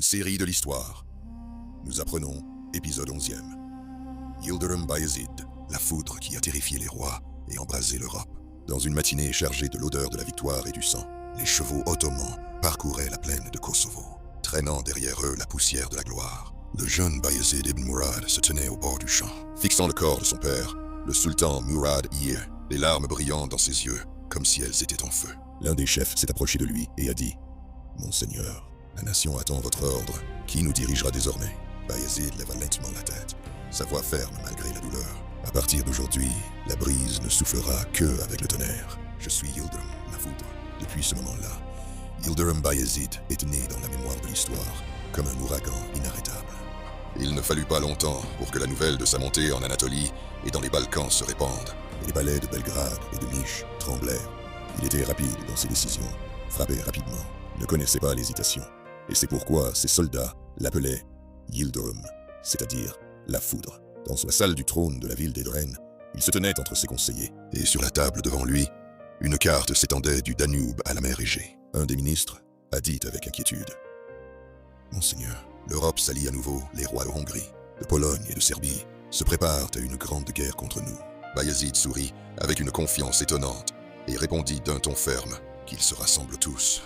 série de l'histoire. Nous apprenons, épisode 11e. Yıldırım Bayezid, la foudre qui a terrifié les rois et embrasé l'Europe. Dans une matinée chargée de l'odeur de la victoire et du sang, les chevaux ottomans parcouraient la plaine de Kosovo, traînant derrière eux la poussière de la gloire. Le jeune Bayezid ibn Murad se tenait au bord du champ, fixant le corps de son père, le sultan Murad II, les larmes brillant dans ses yeux, comme si elles étaient en feu. L'un des chefs s'est approché de lui et a dit « Mon Seigneur, la nation attend votre ordre. Qui nous dirigera désormais ?» Bayezid leva lentement la tête, sa voix ferme malgré la douleur. « À partir d'aujourd'hui, la brise ne soufflera que avec le tonnerre. Je suis Yıldırım, la foudre. » Depuis ce moment-là, Yıldırım Bayezid est né dans la mémoire de l'histoire, comme un ouragan inarrêtable. Il ne fallut pas longtemps pour que la nouvelle de sa montée en Anatolie et dans les Balkans se répande. Et les palais de Belgrade et de Niche tremblèrent. Il était rapide dans ses décisions, frappait rapidement, ne connaissait pas l'hésitation. Et c'est pourquoi ses soldats l'appelaient Yıldırım, c'est-à-dire la foudre. Dans la salle du trône de la ville d'Edirne, il se tenait entre ses conseillers. Et sur la table devant lui, une carte s'étendait du Danube à la mer Égée. Un des ministres a dit avec inquiétude « Monseigneur, l'Europe s'allie à nouveau, les rois de Hongrie, de Pologne et de Serbie se préparent à une grande guerre contre nous. » Bayezid sourit avec une confiance étonnante et répondit d'un ton ferme qu'ils se rassemblent tous.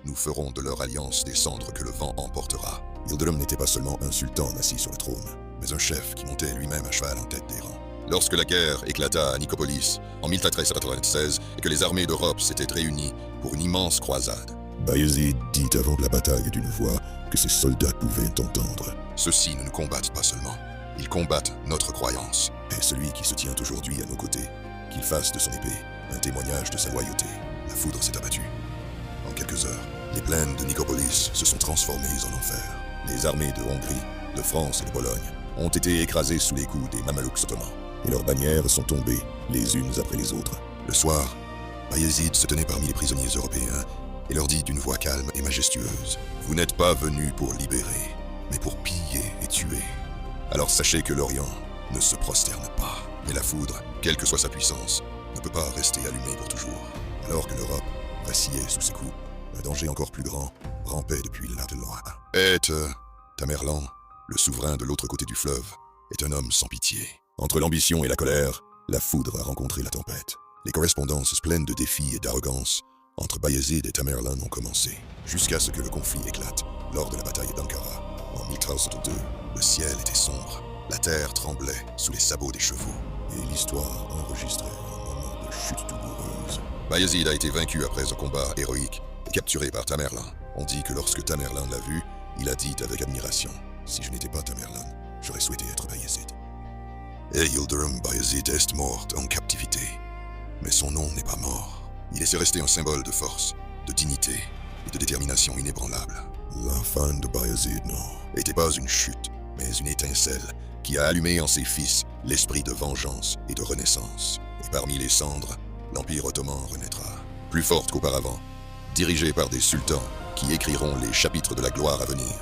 Nous ferons de leur alliance des cendres que le vent emportera. Yıldırım n'était pas seulement un sultan assis sur le trône, mais un chef qui montait lui-même à cheval en tête des rangs. Lorsque la guerre éclata à Nicopolis en 1396 et que les armées d'Europe s'étaient réunies pour une immense croisade, Bayezid dit avant la bataille d'une voix que ses soldats pouvaient entendre. Ceux-ci ne nous combattent pas seulement, ils combattent notre croyance. Et celui qui se tient aujourd'hui à nos côtés, qu'il fasse de son épée un témoignage de sa loyauté. La foudre s'est abattue. En quelques heures, les plaines de Nicopolis se sont transformées en enfer. Les armées de Hongrie, de France et de Pologne ont été écrasées sous les coups des Mamelouks ottomans, et leurs bannières sont tombées les unes après les autres. Le soir, Bayezid se tenait parmi les prisonniers européens et leur dit d'une voix calme et majestueuse « Vous n'êtes pas venus pour libérer, mais pour piller et tuer. Alors sachez que l'Orient ne se prosterne pas. Mais la foudre, quelle que soit sa puissance, ne peut pas rester allumée pour toujours. » Alors que l'Europe vacillait sous ses coups, un danger encore plus grand rampait depuis le lac de Loire. Tamerlan, le souverain de l'autre côté du fleuve, est un homme sans pitié. Entre l'ambition et la colère, la foudre a rencontré la tempête. Les correspondances pleines de défis et d'arrogance entre Bayezid et Tamerlan ont commencé, jusqu'à ce que le conflit éclate. Lors de la bataille d'Ankara, en 1302, le ciel était sombre, la terre tremblait sous les sabots des chevaux, et l'histoire enregistrait un moment de chute douloureuse. Bayezid a été vaincu après un combat héroïque et capturé par Tamerlan. On dit que lorsque Tamerlan l'a vu, il a dit avec admiration « Si je n'étais pas Tamerlan, j'aurais souhaité être Bayezid. » Et Yıldırım Bayezid est mort en captivité. Mais son nom n'est pas mort. Il est resté un symbole de force, de dignité et de détermination inébranlable. La fin de Bayezid, non, n'était pas une chute, mais une étincelle qui a allumé en ses fils l'esprit de vengeance et de renaissance. Et parmi les cendres, l'Empire ottoman renaîtra, plus forte qu'auparavant, dirigé par des sultans qui écriront les chapitres de la gloire à venir.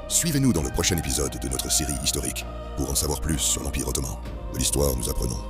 Suivez-nous dans le prochain épisode de notre série historique pour en savoir plus sur l'Empire ottoman. De l'histoire, nous apprenons